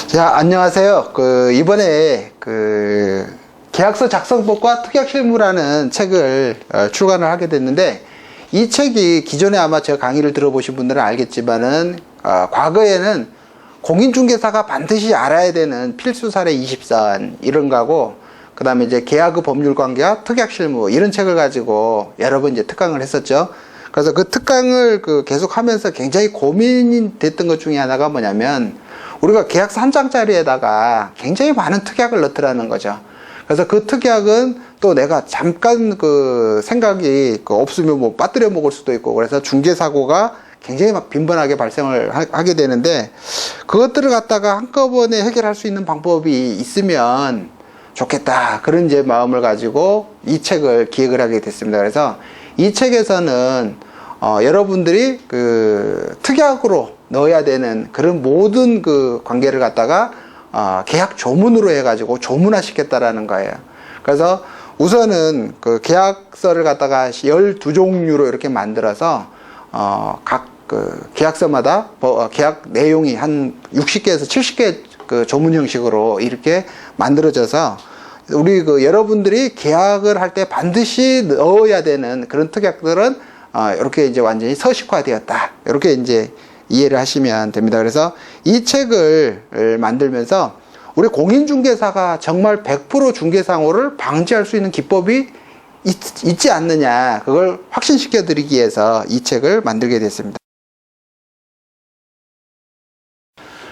자, 안녕하세요. 이번에 계약서 작성법과 특약실무라는 책을 출간을 하게 됐는데, 이 책이 기존에 아마 제 강의를 들어보신 분들은 알겠지만은 과거에는 공인중개사가 반드시 알아야 되는 필수 사례 20선 이런 거고, 그 다음에 이제 계약의 법률관계와 특약실무 이런 책을 가지고 여러 번 이제 특강을 했었죠. 그래서 그 특강을 계속 하면서 굉장히 고민이 됐던 것 중에 하나가 뭐냐면, 우리가 계약서 한 장짜리에다가 굉장히 많은 특약을 넣더라는 거죠. 그래서 그 특약은 또 내가 잠깐 생각이 없으면 뭐 빠뜨려 먹을 수도 있고, 그래서 중개사고가 굉장히 막 빈번하게 발생을 하게 되는데, 그것들을 갖다가 한꺼번에 해결할 수 있는 방법이 있으면 좋겠다, 그런 이제 마음을 가지고 이 책을 기획을 하게 됐습니다. 그래서 이 책에서는 여러분들이 특약으로 넣어야 되는 그런 모든 관계를 갖다가 계약 조문으로 해가지고 조문화 시켰다라는 거예요. 그래서 우선은 계약서를 갖다가 12종류로 이렇게 만들어서 각 계약서마다 계약 내용이 한 60개에서 70개 조문 형식으로 이렇게 만들어져서, 우리 여러분들이 계약을 할 때 반드시 넣어야 되는 그런 특약들은 이렇게 이제 완전히 서식화되었다, 이렇게 이제 이해를 하시면 됩니다. 그래서 이 책을 만들면서 우리 공인중개사가 정말 100% 중개사고를 방지할 수 있는 기법이 있지 않느냐, 그걸 확신시켜 드리기 위해서 이 책을 만들게 됐습니다.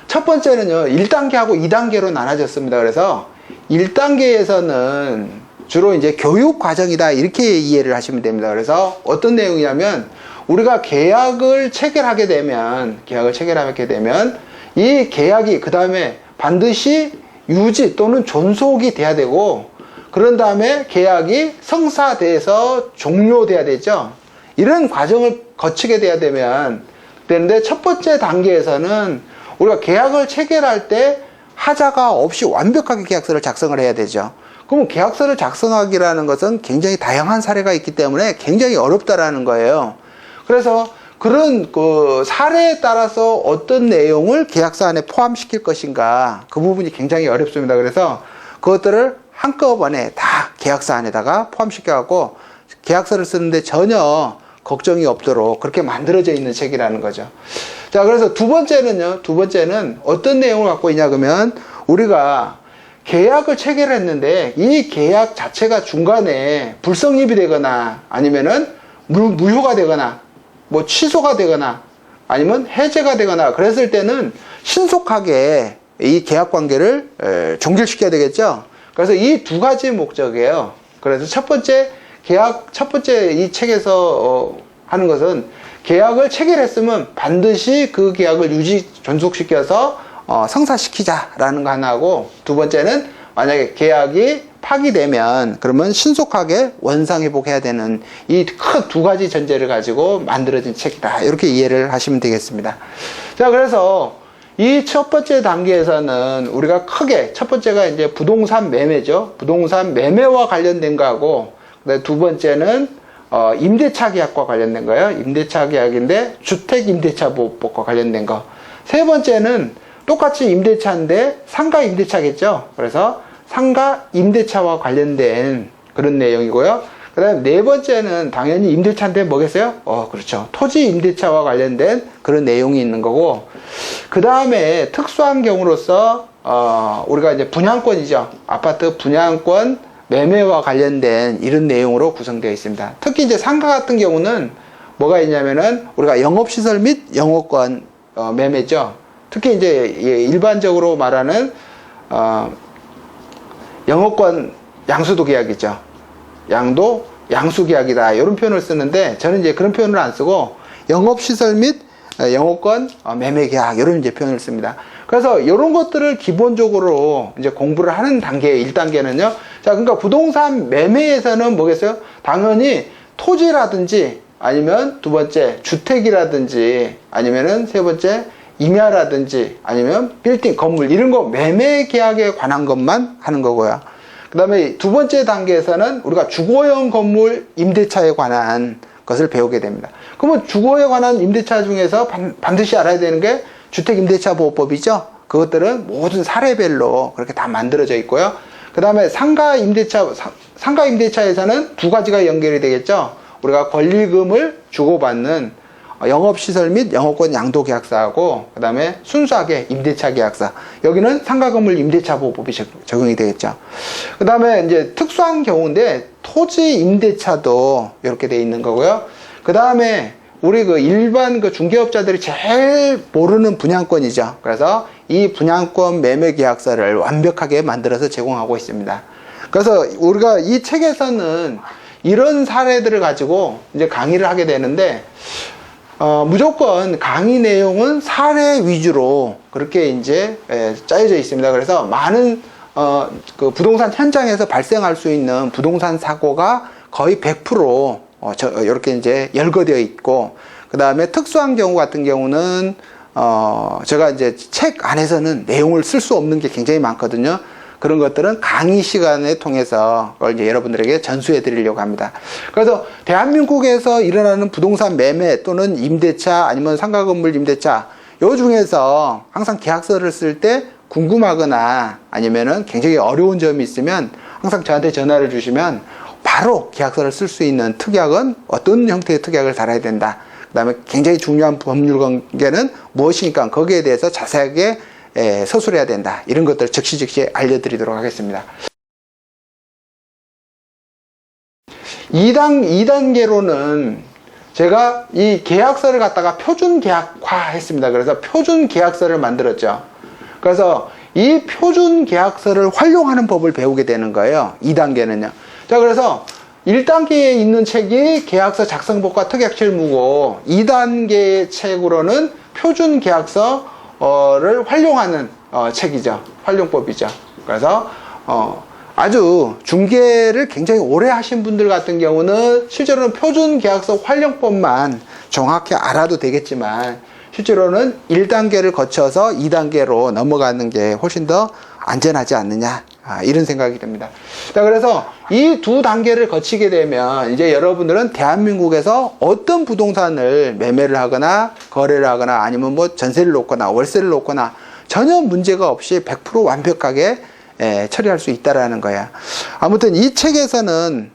첫 번째는요, 1단계하고 2단계로 나눠졌습니다. 그래서 1단계에서는 주로 이제 교육 과정이다, 이렇게 이해를 하시면 됩니다. 그래서 어떤 내용이냐면, 우리가 계약을 체결하게 되면 이 계약이 그 다음에 반드시 유지 또는 존속이 돼야 되고, 그런 다음에 계약이 성사돼서 종료돼야 되죠. 이런 과정을 거치게 돼야 되는데, 첫 번째 단계에서는 우리가 계약을 체결할 때 하자가 없이 완벽하게 계약서를 작성을 해야 되죠. 그럼 계약서를 작성하기라는 것은 굉장히 다양한 사례가 있기 때문에 굉장히 어렵다라는 거예요. 그래서 그런 사례에 따라서 어떤 내용을 계약서 안에 포함시킬 것인가, 그 부분이 굉장히 어렵습니다. 그래서 그것들을 한꺼번에 다 계약서 안에다가 포함시켜갖고 계약서를 쓰는데 전혀 걱정이 없도록 그렇게 만들어져 있는 책이라는 거죠. 자, 그래서 두 번째는 어떤 내용을 갖고 있냐 그러면, 우리가 계약을 체결했는데 이 계약 자체가 중간에 불성립이 되거나 아니면은 무효가 되거나 뭐 취소가 되거나 아니면 해제가 되거나 그랬을 때는 신속하게 이 계약 관계를 종결시켜야 되겠죠. 그래서 이 두 가지 목적이에요. 그래서 첫 번째 이 책에서 하는 것은, 계약을 체결했으면 반드시 그 계약을 유지 존속시켜서 성사시키자라는 거 하나고, 두 번째는 만약에 계약이 파기되면 그러면 신속하게 원상회복해야 되는 이 큰 두 가지 전제를 가지고 만들어진 책이다, 이렇게 이해를 하시면 되겠습니다. 자, 그래서 이 첫 번째 단계에서는 우리가 크게 첫 번째가 이제 부동산 매매죠. 부동산 매매와 관련된 거하고, 두 번째는 임대차 계약과 관련된 거예요. 임대차 계약인데 주택 임대차 보호법과 관련된 거. 세 번째는 똑같이 임대차인데 상가 임대차겠죠. 그래서 상가 임대차와 관련된 그런 내용이고요. 그 다음에 네 번째는 당연히 임대차인데 뭐겠어요? 그렇죠. 토지 임대차와 관련된 그런 내용이 있는 거고, 그 다음에 특수한 경우로서 우리가 이제 분양권이죠. 아파트 분양권 매매와 관련된 이런 내용으로 구성되어 있습니다. 특히 이제 상가 같은 경우는 뭐가 있냐면은 우리가 영업시설 및 영업권 매매죠. 특히 이제 일반적으로 말하는 영업권 양수도 계약이죠. 양수 계약이다, 이런 표현을 쓰는데, 저는 이제 그런 표현을 안 쓰고 영업시설 및 영업권 매매 계약, 이런 이제 표현을 씁니다. 그래서 이런 것들을 기본적으로 이제 공부를 하는 단계, 1단계는요. 자, 그러니까 부동산 매매에서는 뭐겠어요? 당연히 토지라든지 아니면 두 번째 주택이라든지 아니면은 세 번째 임야라든지 아니면 빌딩, 건물 이런 거 매매 계약에 관한 것만 하는 거고요. 그 다음에 두 번째 단계에서는 우리가 주거용 건물 임대차에 관한 것을 배우게 됩니다. 그러면 주거에 관한 임대차 중에서 반드시 알아야 되는 게 주택임대차보호법이죠. 그것들은 모든 사례별로 그렇게 다 만들어져 있고요. 그 다음에 상가임대차에서는 두 가지가 연결이 되겠죠. 우리가 권리금을 주고받는 영업시설 및 영업권 양도계약서하고 그 다음에 순수하게 임대차계약서, 여기는 상가건물 임대차보호법이 적용이 되겠죠. 그 다음에 이제 특수한 경우인데 토지 임대차도 이렇게 돼 있는 거고요. 그 다음에 우리 그 일반 그 중개업자들이 제일 모르는 분양권이죠. 그래서 이 분양권 매매계약서를 완벽하게 만들어서 제공하고 있습니다. 그래서 우리가 이 책에서는 이런 사례들을 가지고 이제 강의를 하게 되는데, 무조건 강의 내용은 사례 위주로 그렇게 이제 짜여져 있습니다. 그래서 많은 그 부동산 현장에서 발생할 수 있는 부동산 사고가 거의 100% 이렇게 이제 열거되어 있고, 그 다음에 특수한 경우 같은 경우는 제가 이제 책 안에서는 내용을 쓸 수 없는 게 굉장히 많거든요. 그런 것들은 강의 시간을 통해서 그걸 이제 여러분들에게 전수해 드리려고 합니다. 그래서 대한민국에서 일어나는 부동산 매매 또는 임대차 아니면 상가건물 임대차, 요 중에서 항상 계약서를 쓸 때 궁금하거나 아니면은 굉장히 어려운 점이 있으면 항상 저한테 전화를 주시면 바로 계약서를 쓸 수 있는 특약은 어떤 형태의 특약을 달아야 된다. 그 다음에 굉장히 중요한 법률 관계는 무엇이니까 거기에 대해서 자세하게 서술해야 된다. 이런 것들 즉시 알려드리도록 하겠습니다. 2단계로는 제가 이 계약서를 갖다가 표준 계약화 했습니다. 그래서 표준 계약서를 만들었죠. 그래서 이 표준 계약서를 활용하는 법을 배우게 되는 거예요. 2단계는요. 자, 그래서 1단계에 있는 책이 계약서 작성법과 특약실무고 2단계의 책으로는 표준 계약서를 활용하는 책이죠. 활용법이죠. 그래서 아주 중개를 굉장히 오래 하신 분들 같은 경우는 실제로는 표준 계약서 활용법만 정확히 알아도 되겠지만 실제로는 1단계를 거쳐서 2단계로 넘어가는 게 훨씬 더 안전하지 않느냐, 이런 생각이 듭니다. 자, 그래서 이 두 단계를 거치게 되면 이제 여러분들은 대한민국에서 어떤 부동산을 매매를 하거나 거래를 하거나 아니면 뭐 전세를 놓거나 월세를 놓거나 전혀 문제가 없이 100% 완벽하게 처리할 수 있다라는 거야. 아무튼 이 책에서는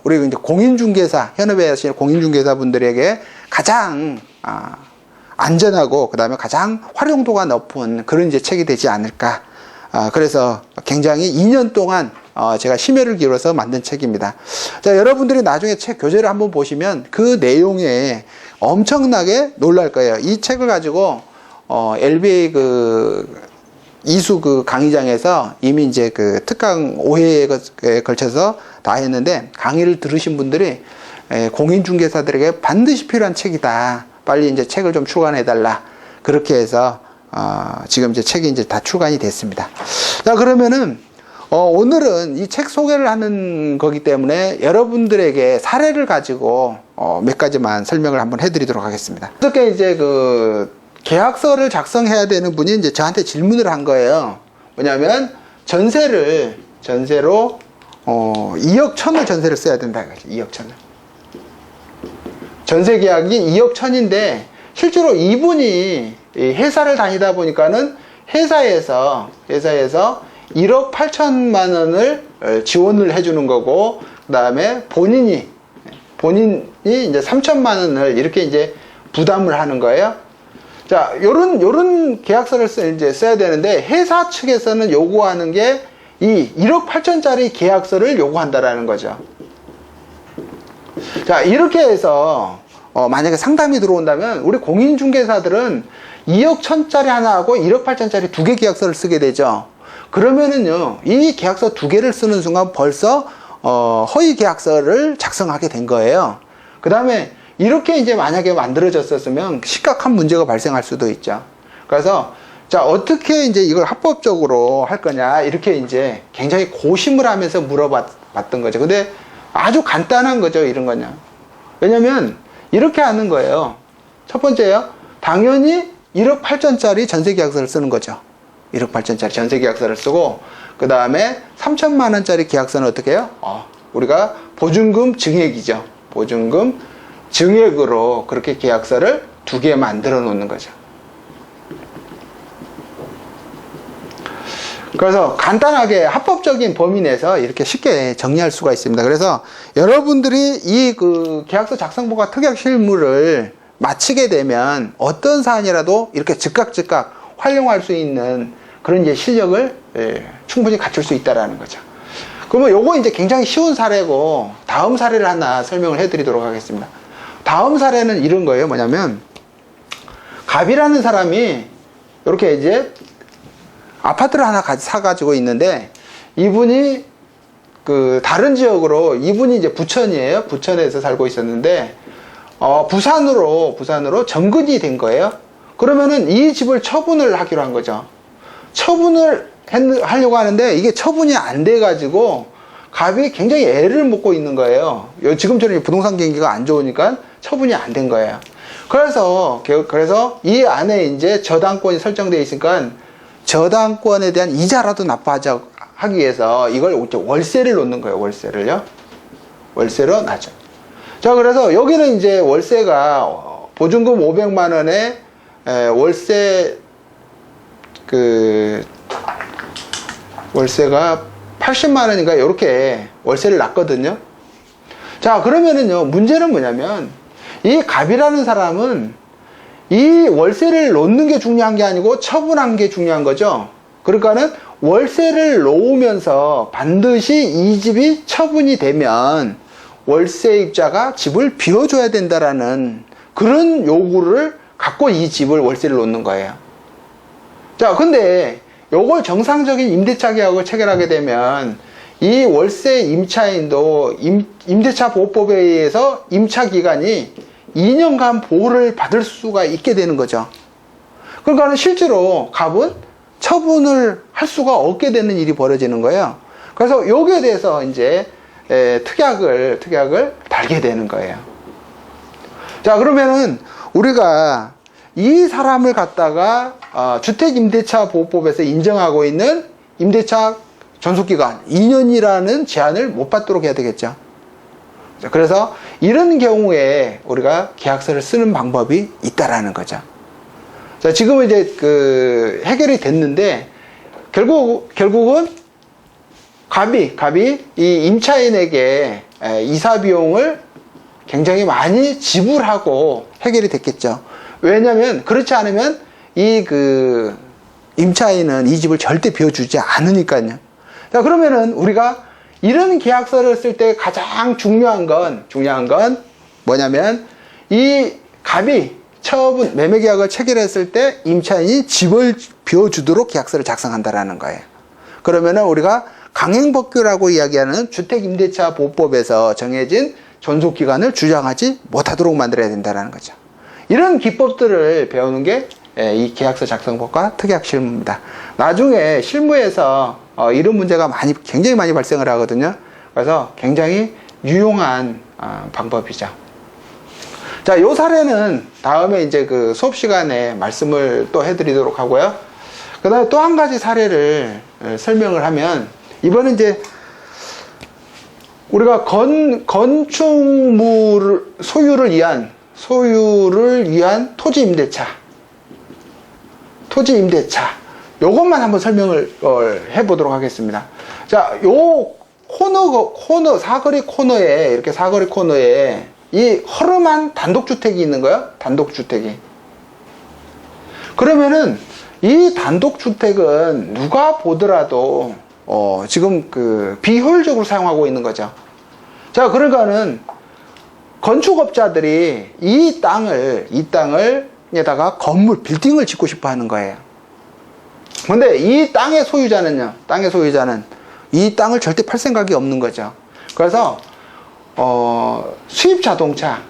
우리 이제 공인중개사, 현업에 하시는 공인중개사 분들에게 가장 안전하고 그 다음에 가장 활용도가 높은 그런 이제 책이 되지 않을까. 그래서 굉장히 2년 동안 제가 심혈을 기울여서 만든 책입니다. 자, 여러분들이 나중에 책 교재를 한번 보시면 그 내용에 엄청나게 놀랄 거예요. 이 책을 가지고 LBA 이수 강의장에서 이미 이제 특강 5회에 걸쳐서 다 했는데, 강의를 들으신 분들이 공인중개사들에게 반드시 필요한 책이다. 빨리 이제 책을 좀 출간해달라. 그렇게 해서 지금 이제 책이 이제 다 출간이 됐습니다. 자, 그러면은 오늘은 이 책 소개를 하는 거기 때문에 여러분들에게 사례를 가지고 몇 가지만 설명을 한번 해드리도록 하겠습니다. 어떻게 이제 계약서를 작성해야 되는 분이 이제 저한테 질문을 한 거예요. 뭐냐면 전세로 2억 1천을 전세를 써야 된다 이거죠. 2억 1천을. 전세 계약이 2억 1천인데 실제로 이분이 회사를 다니다 보니까는 회사에서 1억 8천만 원을 지원을 해주는 거고, 그 다음에 본인이 이제 3천만 원을 이렇게 이제 부담을 하는 거예요. 자, 요런 계약서를 써야 되는데, 회사 측에서는 요구하는 게 이 1억 8천짜리 계약서를 요구한다라는 거죠. 자, 이렇게 해서 만약에 상담이 들어온다면 우리 공인중개사들은 2억 1천짜리 하나하고 1억 8천짜리 두 개 계약서를 쓰게 되죠. 그러면은요, 이 계약서 두 개를 쓰는 순간 벌써 허위 계약서를 작성하게 된 거예요. 그 다음에 이렇게 이제 만약에 만들어졌었으면 심각한 문제가 발생할 수도 있죠. 그래서 자, 어떻게 이제 이걸 합법적으로 할 거냐, 이렇게 이제 굉장히 고심을 하면서 물어봤던 거죠. 근데 아주 간단한 거죠, 이런 거냐. 왜냐면 이렇게 하는 거예요. 첫 번째요, 당연히 1억 8천짜리 전세 계약서를 쓰는 거죠. 1억 8천짜리 전세 계약서를 쓰고, 그 다음에 3천만 원짜리 계약서는 어떻게 해요? 우리가 보증금 증액이죠. 보증금 증액으로 그렇게 계약서를 2개 만들어 놓는 거죠. 그래서 간단하게 합법적인 범위 내에서 이렇게 쉽게 정리할 수가 있습니다. 그래서 여러분들이 이 그 계약서 작성본과 특약 실무를 마치게 되면 어떤 사안이라도 이렇게 즉각 활용할 수 있는 그런 이제 실력을 충분히 갖출 수 있다라는 거죠. 그러면 요거 이제 굉장히 쉬운 사례고 다음 사례를 하나 설명을 해드리도록 하겠습니다. 다음 사례는 이런 거예요. 뭐냐면 갑이라는 사람이 이렇게 이제 아파트를 하나 사가지고 있는데 이분이 그 다른 지역으로 이분이 이제 부천이에요. 부천에서 살고 있었는데 부산으로 정근이 된 거예요. 그러면은 이 집을 처분을 하기로 한 거죠. 처분을 하려고 하는데 이게 처분이 안 돼가지고 갑이 굉장히 애를 먹고 있는 거예요. 지금처럼 부동산 경기가 안 좋으니까 처분이 안 된 거예요. 그래서 이 안에 이제 저당권이 설정되어 있으니까 저당권에 대한 이자라도 납부하기 위해서 이걸 월세를 놓는 거예요. 월세로 놔죠. 자, 그래서 여기는 이제 월세가 보증금 500만 원에 월세가 80만 원인가 이렇게 월세를 놨거든요. 자, 그러면은요, 문제는 뭐냐면 이 갑이라는 사람은 이 월세를 놓는 게 중요한 게 아니고 처분한 게 중요한 거죠. 그러니까는 월세를 놓으면서 반드시 이 집이 처분이 되면 월세입자가 집을 비워줘야 된다라는 그런 요구를 갖고 이 집을 월세를 놓는 거예요. 자, 근데 요걸 정상적인 임대차 계약을 체결하게 되면 이 월세 임차인도 임대차 보호법에 의해서 임차 기간이 2년간 보호를 받을 수가 있게 되는 거죠. 그러니까 실제로 갑은 처분을 할 수가 없게 되는 일이 벌어지는 거예요. 그래서 여기에 대해서 이제 특약을 달게 되는 거예요. 자, 그러면은 우리가 이 사람을 갖다가 주택임대차보호법에서 인정하고 있는 임대차 존속기간 2년이라는 제한을 못 받도록 해야 되겠죠. 그래서 이런 경우에 우리가 계약서를 쓰는 방법이 있다라는 거죠. 자, 지금은 이제 해결이 됐는데 결국은 갑이 이 임차인에게 이사 비용을 굉장히 많이 지불하고 해결이 됐겠죠. 왜냐면 그렇지 않으면 이 임차인은 이 집을 절대 비워주지 않으니까요. 자, 그러면은 우리가 이런 계약서를 쓸 때 가장 중요한 건 뭐냐면 이 갑이 매매 계약을 체결했을 때 임차인이 집을 비워주도록 계약서를 작성한다라는 거예요. 그러면은 우리가 강행법규라고 이야기하는 주택임대차보호법에서 정해진 존속기간을 주장하지 못하도록 만들어야 된다는 거죠. 이런 기법들을 배우는 게 이 계약서 작성법과 특약 실무입니다. 나중에 실무에서 이런 문제가 굉장히 많이 발생을 하거든요. 그래서 굉장히 유용한 방법이죠. 자, 요 사례는 다음에 이제 수업 시간에 말씀을 또 해드리도록 하고요. 그 다음에 또 한 가지 사례를 설명을 하면, 이번에 이제 우리가 건축물 소유를 위한 토지 임대차 요것만 한번 설명을 해보도록 하겠습니다. 자, 요 사거리 코너에 이 허름한 단독주택이 있는 거예요. 단독주택이. 그러면은 이 단독주택은 누가 보더라도 지금 비효율적으로 사용하고 있는 거죠. 자, 그러니까는 건축업자들이 이 땅에다가 빌딩을 짓고 싶어 하는 거예요. 근데 이 땅의 소유자는 이 땅을 절대 팔 생각이 없는 거죠. 그래서 수입 자동차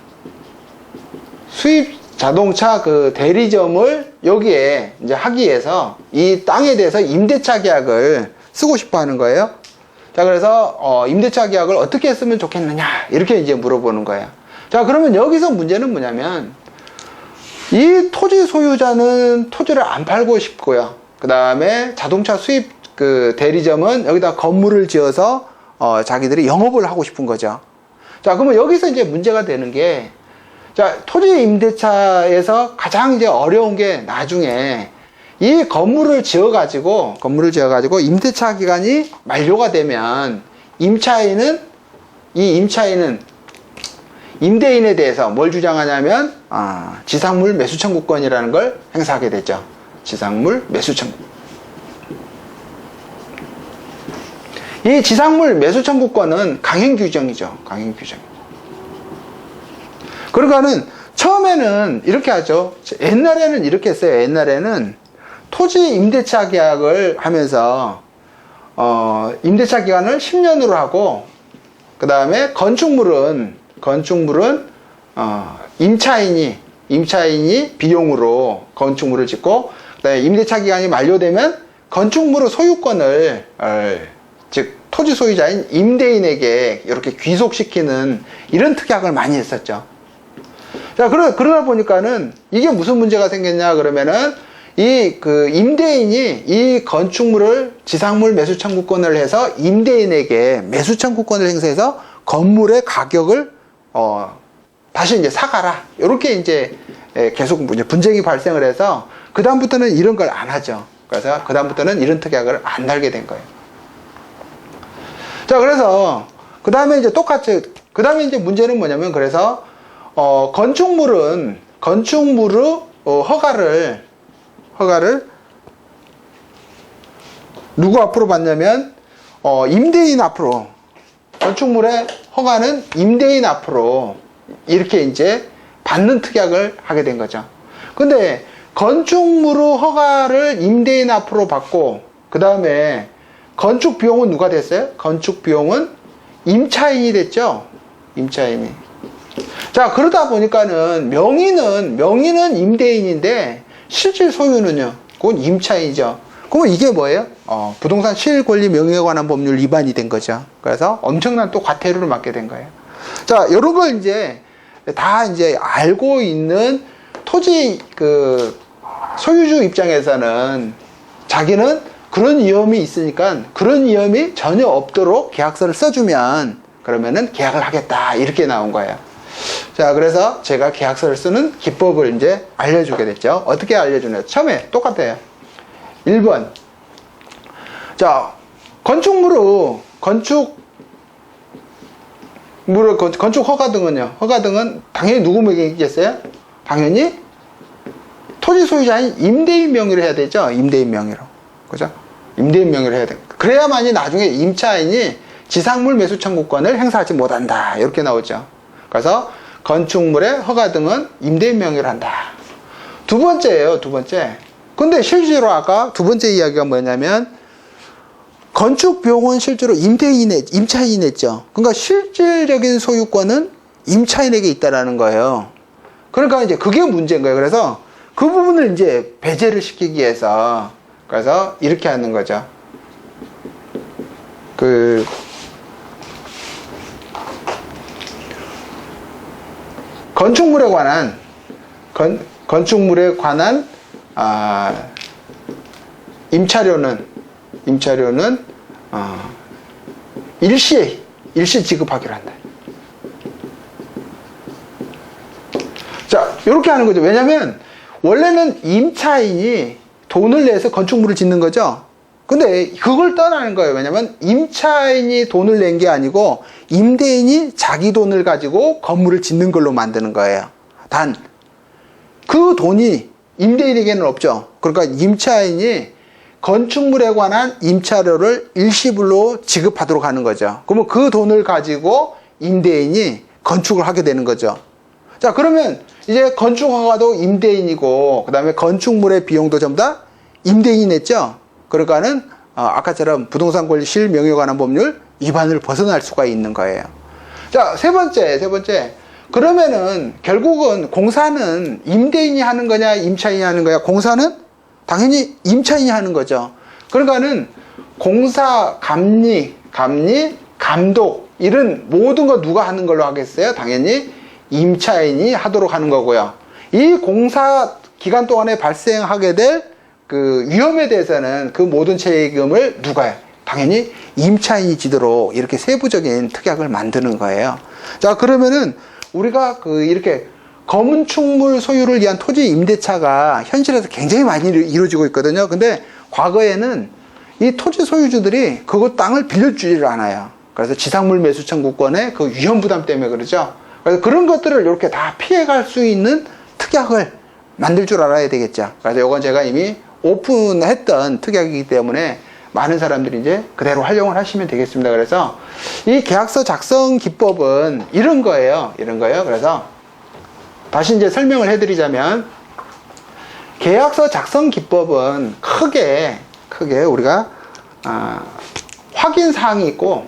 대리점을 여기에 이제 하기 위해서 이 땅에 대해서 임대차 계약을 쓰고 싶어 하는 거예요. 자, 그래서 임대차 계약을 어떻게 쓰면 좋겠느냐 이렇게 이제 물어보는 거예요. 자, 그러면 여기서 문제는 뭐냐면 이 토지 소유자는 토지를 안 팔고 싶고요. 그 다음에 자동차 수입 그 대리점은 여기다 건물을 지어서 자기들이 영업을 하고 싶은 거죠. 자, 그러면 여기서 이제 문제가 되는 게, 자, 토지 임대차에서 가장 이제 어려운 게 나중에 이 건물을 지어가지고 임대차 기간이 만료가 되면 임차인은 임대인에 대해서 뭘 주장하냐면, 지상물 매수 청구권이라는 걸 행사하게 되죠. 지상물 매수 청구. 이 지상물 매수 청구권은 강행 규정이죠. 강행 규정. 그러니까는 처음에는 이렇게 하죠. 옛날에는 이렇게 했어요. 옛날에는 토지 임대차 계약을 하면서 임대차 기간을 10년으로 하고, 그 다음에 건축물은 임차인이 비용으로 건축물을 짓고, 그다음에 임대차 기간이 만료되면 건축물의 소유권을 즉 토지 소유자인 임대인에게 이렇게 귀속시키는 이런 특약을 많이 했었죠. 자, 그러다 보니까는 이게 무슨 문제가 생겼냐 그러면은 임대인이 이 건축물을 지상물 매수 청구권을 해서 임대인에게 매수 청구권을 행사해서 건물의 가격을 다시 이제 사가라. 이렇게 이제 계속 분쟁이 발생을 해서 그다음부터는 이런 걸 안 하죠. 그래서 그다음부터는 이런 특약을 안 달게 된 거예요. 자, 그래서 그다음에 이제 똑같이 그다음에 이제 문제는 뭐냐면, 그래서 건축물의 허가를 누구 앞으로 받냐면 임대인 앞으로, 건축물의 허가는 임대인 앞으로 이렇게 이제 받는 특약을 하게 된 거죠. 근데 건축물의 허가를 임대인 앞으로 받고, 그 다음에 건축 비용은 누가 됐어요? 건축 비용은 임차인이 됐죠. 임차인이. 자, 그러다 보니까는 명의는 임대인인데 실질 소유는요, 그건 임차인이죠. 그러면 이게 뭐예요? 부동산 실권리 명의에 관한 법률 위반이 된 거죠. 그래서 엄청난 또 과태료를 맞게 된 거예요. 자, 이런 걸 이제 다 이제 알고 있는 토지 소유주 입장에서는 자기는 그런 위험이 있으니까 그런 위험이 전혀 없도록 계약서를 써주면 그러면은 계약을 하겠다, 이렇게 나온 거예요. 자, 그래서 제가 계약서를 쓰는 기법을 이제 알려주게 됐죠. 어떻게 알려주냐? 처음에 똑같아요. 1번. 자, 건축 허가 등은요. 허가 등은 당연히 누구 명의겠어요? 당연히 토지 소유자인 임대인 명의로 해야 되죠. 임대인 명의로. 그죠? 임대인 명의로 해야 돼. 그래야만이 나중에 임차인이 지상물 매수 청구권을 행사하지 못한다, 이렇게 나오죠. 그래서 건축물의 허가 등은 임대인 명의로 한다. 두 번째예요, 두 번째. 근데 실제로 아까 두 번째 이야기가 뭐냐면, 건축 비용은 실제로 임차인이 냈죠. 그러니까 실질적인 소유권은 임차인에게 있다라는 거예요. 그러니까 이제 그게 문제인 거예요. 그래서 그 부분을 이제 배제를 시키기 위해서, 그래서 이렇게 하는 거죠. 건축물에 관한 임차료는 일시 지급하기로 한다. 자, 이렇게 하는 거죠. 왜냐면 원래는 임차인이 돈을 내서 건축물을 짓는 거죠. 근데 그걸 떠나는 거예요. 왜냐면 임차인이 돈을 낸 게 아니고 임대인이 자기 돈을 가지고 건물을 짓는 걸로 만드는 거예요. 단 그 돈이 임대인에게는 없죠. 그러니까 임차인이 건축물에 관한 임차료를 일시불로 지급하도록 하는 거죠. 그러면 그 돈을 가지고 임대인이 건축을 하게 되는 거죠. 자, 그러면 이제 건축허가도 임대인이고, 그 다음에 건축물의 비용도 전부 다 임대인이 냈죠. 그러니까는 아까처럼 부동산 권리 실명의에 관한 법률 위반을 벗어날 수가 있는 거예요. 자, 세 번째. 그러면은 결국은 공사는 임대인이 하는 거냐, 임차인이 하는 거냐? 공사는 당연히 임차인이 하는 거죠. 그러니까는 공사, 감리, 감독, 이런 모든 거 누가 하는 걸로 하겠어요? 당연히 임차인이 하도록 하는 거고요. 이 공사 기간 동안에 발생하게 될 그 위험에 대해서는 그 모든 책임을 누가요? 당연히 임차인이 지도록 이렇게 세부적인 특약을 만드는 거예요. 자, 그러면은 우리가 그 이렇게 거문축물 소유를 위한 토지 임대차가 현실에서 굉장히 많이 이루어지고 있거든요. 근데 과거에는 이 토지 소유주들이 그곳 땅을 빌려주지를 않아요. 그래서 지상물 매수 청구권의 그 위험 부담 때문에 그러죠. 그래서 그런 것들을 이렇게 다 피해갈 수 있는 특약을 만들 줄 알아야 되겠죠. 그래서 이건 제가 이미 오픈했던 특약이기 때문에 많은 사람들이 이제 그대로 활용을 하시면 되겠습니다. 그래서 이 계약서 작성 기법은 이런 거예요. 이런 거예요. 그래서 다시 이제 설명을 해드리자면, 계약서 작성 기법은 크게 우리가 확인 사항이 있고,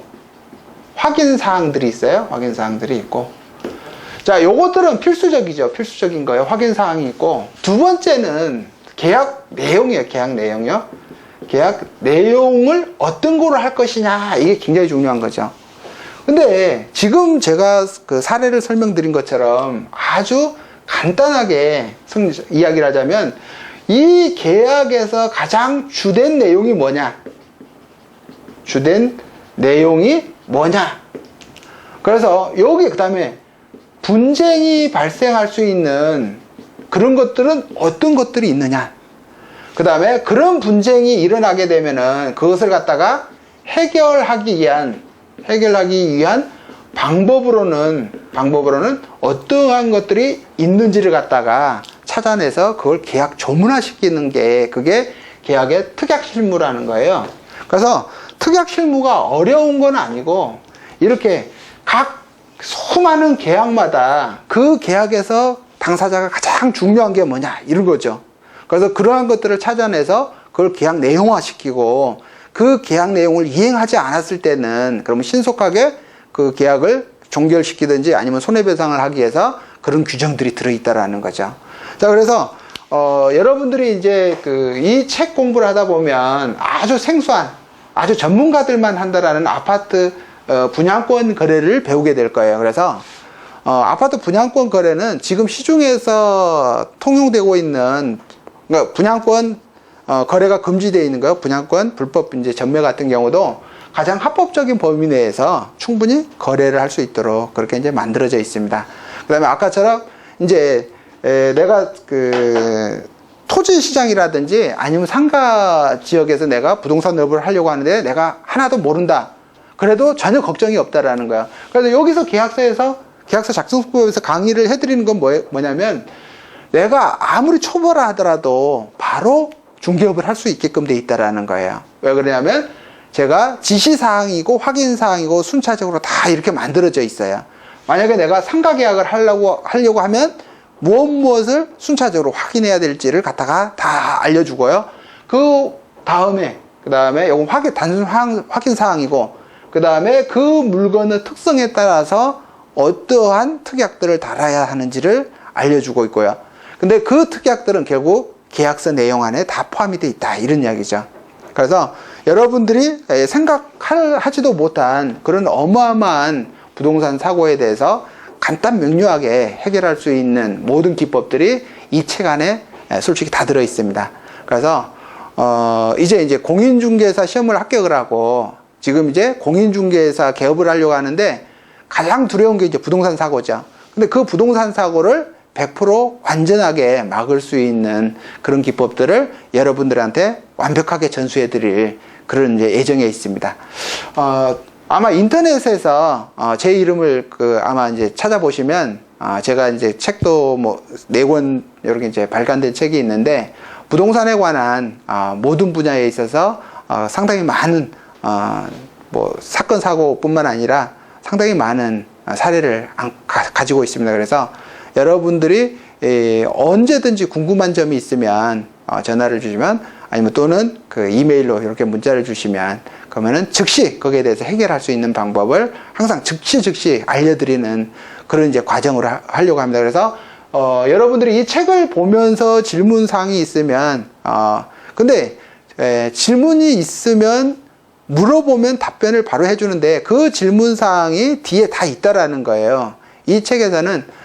확인 사항들이 있어요. 확인 사항들이 있고, 자, 요것들은 필수적이죠. 필수적인 거예요. 확인 사항이 있고, 두 번째는 계약 내용이에요. 계약 내용이요. 계약 내용을 어떤 거로 할 것이냐, 이게 굉장히 중요한 거죠. 근데 지금 제가 그 사례를 설명드린 것처럼 아주 간단하게 이야기를 하자면, 이 계약에서 가장 주된 내용이 뭐냐? 주된 내용이 뭐냐? 그래서 여기 그 다음에 분쟁이 발생할 수 있는 그런 것들은 어떤 것들이 있느냐? 그 다음에 그런 분쟁이 일어나게 되면은 그것을 갖다가 해결하기 위한 방법으로는 어떠한 것들이 있는지를 갖다가 찾아내서 그걸 계약 조문화시키는 게, 그게 계약의 특약 실무라는 거예요. 그래서 특약 실무가 어려운 건 아니고, 이렇게 각 수많은 계약마다 그 계약에서 당사자가 가장 중요한 게 뭐냐, 이런 거죠. 그래서 그러한 것들을 찾아내서 그걸 계약 내용화시키고, 그 계약 내용을 이행하지 않았을 때는 그러면 신속하게 그 계약을 종결시키든지 아니면 손해배상을 하기 위해서 그런 규정들이 들어있다라는 거죠. 자, 그래서 여러분들이 이제 이 책 공부를 하다 보면 아주 생소한, 아주 전문가들만 한다라는 아파트 분양권 거래를 배우게 될 거예요. 그래서 아파트 분양권 거래는 지금 시중에서 통용되고 있는, 그러니까 분양권 거래가 금지되어 있는 거예요. 분양권 불법 이제 전매 같은 경우도 가장 합법적인 범위 내에서 충분히 거래를 할 수 있도록 그렇게 이제 만들어져 있습니다. 그 다음에 아까처럼 이제 내가 그 토지 시장이라든지 아니면 상가 지역에서 내가 부동산 넓을 하려고 하는데 내가 하나도 모른다. 그래도 전혀 걱정이 없다라는 거야. 그래서 여기서 계약서 작성법에서 강의를 해드리는 건 뭐냐면, 내가 아무리 초보라 하더라도 바로 중개업을 할 수 있게끔 돼 있다라는 거예요. 왜 그러냐면 제가 지시사항이고 확인사항이고 순차적으로 다 이렇게 만들어져 있어요. 만약에 내가 상가 계약을 하려고 하면 무엇을 순차적으로 확인해야 될지를 갖다가 다 알려주고요. 그 다음에 이건 단순 확인사항이고, 그 다음에 그 물건의 특성에 따라서 어떠한 특약들을 달아야 하는지를 알려주고 있고요. 근데 그 특약들은 결국 계약서 내용 안에 다 포함이 되어 있다, 이런 이야기죠. 그래서 여러분들이 생각하지도 못한 그런 어마어마한 부동산 사고에 대해서 간단 명료하게 해결할 수 있는 모든 기법들이 이 책 안에 솔직히 다 들어 있습니다. 그래서 이제 공인중개사 시험을 합격을 하고 지금 이제 공인중개사 개업을 하려고 하는데 가장 두려운 게 이제 부동산 사고죠. 근데 그 부동산 사고를 100% 완전하게 막을 수 있는 그런 기법들을 여러분들한테 완벽하게 전수해 드릴 그런 이제 예정에 있습니다. 아마 인터넷에서 제 이름을 아마 이제 찾아보시면 제가 이제 책도 뭐 4권 이렇게 이제 발간된 책이 있는데, 부동산에 관한 모든 분야에 있어서 상당히 많은 뭐 사건 사고뿐만 아니라 상당히 많은 사례를 가지고 있습니다. 그래서 여러분들이 언제든지 궁금한 점이 있으면 전화를 주시면, 아니면 또는 그 이메일로 이렇게 문자를 주시면, 그러면은 즉시 거기에 대해서 해결할 수 있는 방법을 항상 즉시 알려드리는 그런 이제 과정으로 하려고 합니다. 그래서 여러분들이 이 책을 보면서 질문사항이 있으면 근데 질문이 있으면 물어보면 답변을 바로 해주는데, 그 질문사항이 뒤에 다 있다라는 거예요. 이 책에서는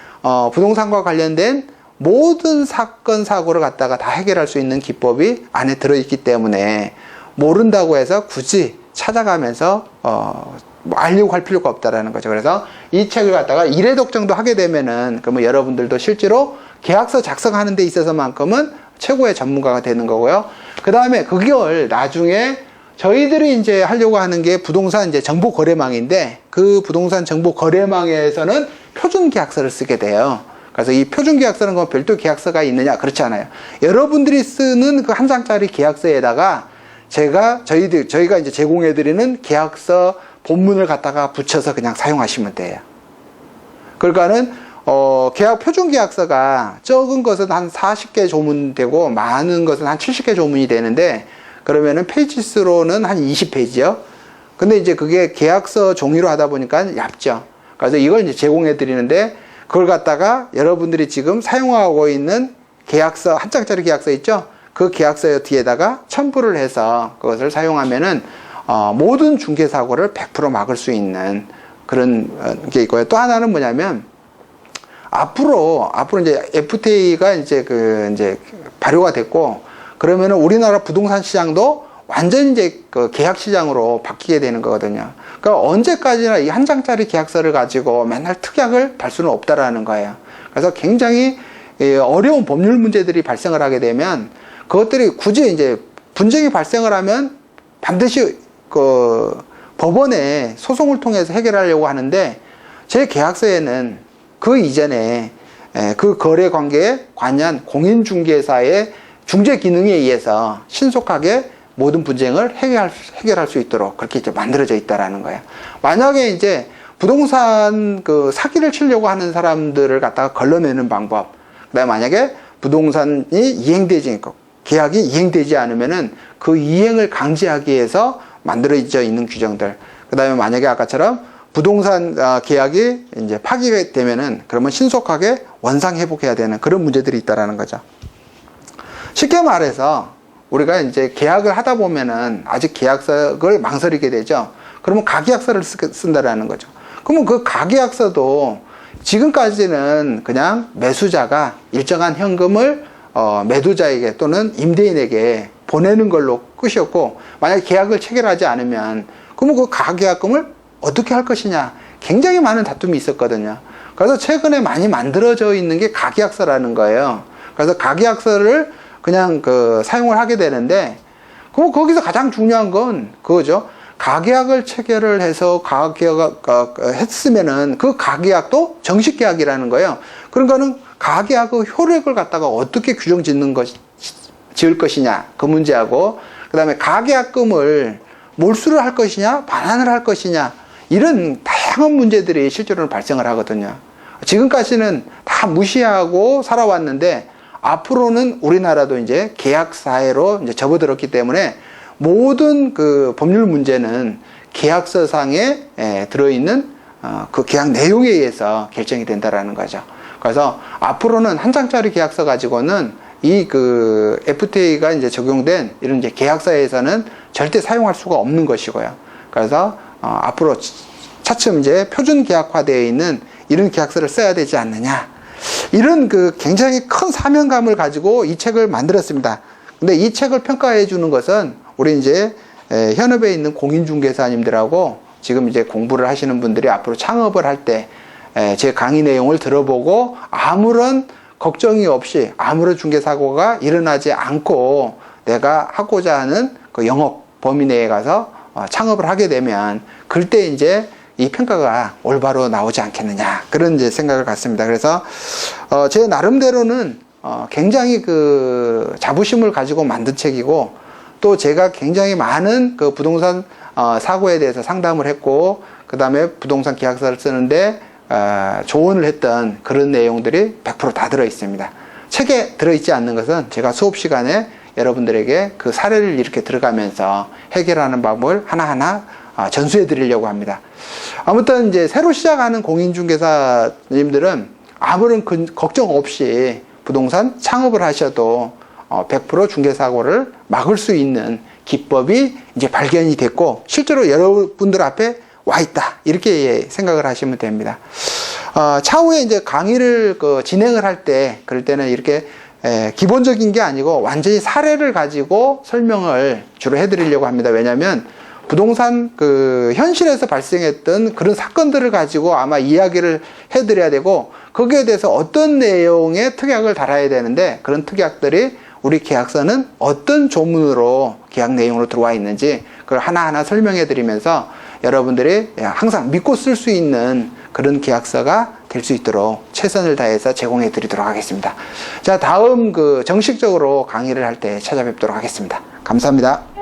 부동산과 관련된 모든 사건 사고를 갖다가 다 해결할 수 있는 기법이 안에 들어있기 때문에 모른다고 해서 굳이 찾아가면서 뭐 알려고 할 필요가 없다라는 거죠. 그래서 이 책을 갖다가 1회독 정도 하게 되면은 그러면 여러분들도 실제로 계약서 작성하는 데 있어서만큼은 최고의 전문가가 되는 거고요. 그 다음에 그걸 나중에 저희들이 이제 하려고 하는 게 부동산 이제 정보 거래망인데, 그 부동산 정보 거래망에서는 표준 계약서를 쓰게 돼요. 그래서 이 표준 계약서는 뭐 별도 계약서가 있느냐? 그렇지 않아요. 여러분들이 쓰는 그 한 장짜리 계약서에다가 저희가 이제 제공해드리는 계약서 본문을 갖다가 붙여서 그냥 사용하시면 돼요. 그러니까는 계약 표준 계약서가 적은 것은 한 40개 조문 되고 많은 것은 한 70개 조문이 되는데, 그러면은 페이지 수로는 한 20페이지요. 근데 이제 그게 계약서 종이로 하다 보니까 얇죠. 그래서 이걸 이제 제공해 드리는데, 그걸 갖다가 여러분들이 지금 사용하고 있는 계약서, 한 장짜리 계약서 있죠? 그 계약서 뒤에다가 첨부를 해서 그것을 사용하면은 모든 중개사고를 100% 막을 수 있는 그런 게 있고요. 또 하나는 뭐냐면, 앞으로 이제 FTA가 이제 이제 발효가 됐고, 그러면은 우리나라 부동산 시장도 완전히 이제 그 계약 시장으로 바뀌게 되는 거거든요. 그러니까 언제까지나 이 한 장짜리 계약서를 가지고 맨날 특약을 달 수는 없다라는 거예요. 그래서 굉장히 어려운 법률 문제들이 발생을 하게 되면, 그것들이 굳이 이제 분쟁이 발생을 하면 반드시 그 법원에 소송을 통해서 해결하려고 하는데, 제 계약서에는 그 이전에 그 거래 관계에 관여한 공인중개사의 중재 기능에 의해서 신속하게 모든 분쟁을 해결할 수 있도록 그렇게 이제 만들어져 있다라는 거예요. 만약에 이제 부동산 그 사기를 치려고 하는 사람들을 갖다가 걸러내는 방법, 그다음에 만약에 부동산이 이행되지, 계약이 이행되지 않으면은 그 이행을 강제하기 위해서 만들어져 있는 규정들, 그다음에 만약에 아까처럼 부동산 계약이 이제 파기가 되면은 그러면 신속하게 원상 회복해야 되는 그런 문제들이 있다라는 거죠. 쉽게 말해서 우리가 이제 계약을 하다 보면은 아직 계약서를 망설이게 되죠. 그러면 가계약서를 쓴다라는 거죠. 그러면 그 가계약서도 지금까지는 그냥 매수자가 일정한 현금을 매도자에게 또는 임대인에게 보내는 걸로 끝이었고, 만약에 계약을 체결하지 않으면 그러면 그 가계약금을 어떻게 할 것이냐, 굉장히 많은 다툼이 있었거든요. 그래서 최근에 많이 만들어져 있는 게 가계약서라는 거예요. 그래서 가계약서를 그냥 사용을 하게 되는데, 거기서 가장 중요한 건 그거죠. 가계약을 체결을 해서 했으면은 그 가계약도 정식 계약이라는 거예요. 그러니까는 가계약의 효력을 갖다가 어떻게 지을 것이냐, 그 문제하고, 그 다음에 가계약금을 몰수를 할 것이냐, 반환을 할 것이냐, 이런 다양한 문제들이 실제로는 발생을 하거든요. 지금까지는 다 무시하고 살아왔는데, 앞으로는 우리나라도 이제 계약 사회로 이제 접어들었기 때문에 모든 그 법률 문제는 계약서상에 들어있는 그 계약 내용에 의해서 결정이 된다라는 거죠. 그래서 앞으로는 한 장짜리 계약서 가지고는 이 그 FTA가 이제 적용된 이런 이제 계약서에서는 절대 사용할 수가 없는 것이고요. 그래서 앞으로 차츰 이제 표준 계약화되어 있는 이런 계약서를 써야 되지 않느냐, 이런 그 굉장히 큰 사명감을 가지고 이 책을 만들었습니다. 근데 이 책을 평가해 주는 것은 우리 이제 현업에 있는 공인중개사님들하고 지금 이제 공부를 하시는 분들이 앞으로 창업을 할 때 제 강의 내용을 들어보고 아무런 걱정이 없이 아무런 중개사고가 일어나지 않고 내가 하고자 하는 그 영업 범위 내에 가서 창업을 하게 되면 그때 이제 이 평가가 올바로 나오지 않겠느냐, 그런 이제 생각을 갖습니다. 그래서 제 나름대로는 굉장히 그 자부심을 가지고 만든 책이고, 또 제가 굉장히 많은 그 부동산 사고에 대해서 상담을 했고, 그 다음에 부동산 계약서를 쓰는데 조언을 했던 그런 내용들이 100% 다 들어 있습니다. 책에 들어 있지 않는 것은 제가 수업 시간에 여러분들에게 그 사례를 이렇게 들어가면서 해결하는 방법을 하나하나 전수해 드리려고 합니다. 아무튼 이제 새로 시작하는 공인중개사님들은 아무런 걱정 없이 부동산 창업을 하셔도 100% 중개사고를 막을 수 있는 기법이 이제 발견이 됐고, 실제로 여러분들 앞에 와 있다, 이렇게 생각을 하시면 됩니다. 차후에 이제 강의를 진행을 할 때, 그럴 때는 이렇게 기본적인 게 아니고 완전히 사례를 가지고 설명을 주로 해드리려고 합니다. 왜냐하면 부동산 현실에서 발생했던 그런 사건들을 가지고 아마 이야기를 해드려야 되고, 거기에 대해서 어떤 내용의 특약을 달아야 되는데, 그런 특약들이 우리 계약서는 어떤 조문으로 계약 내용으로 들어와 있는지 그걸 하나하나 설명해 드리면서 여러분들이 항상 믿고 쓸 수 있는 그런 계약서가 될 수 있도록 최선을 다해서 제공해 드리도록 하겠습니다. 자, 다음 정식적으로 강의를 할 때 찾아뵙도록 하겠습니다. 감사합니다.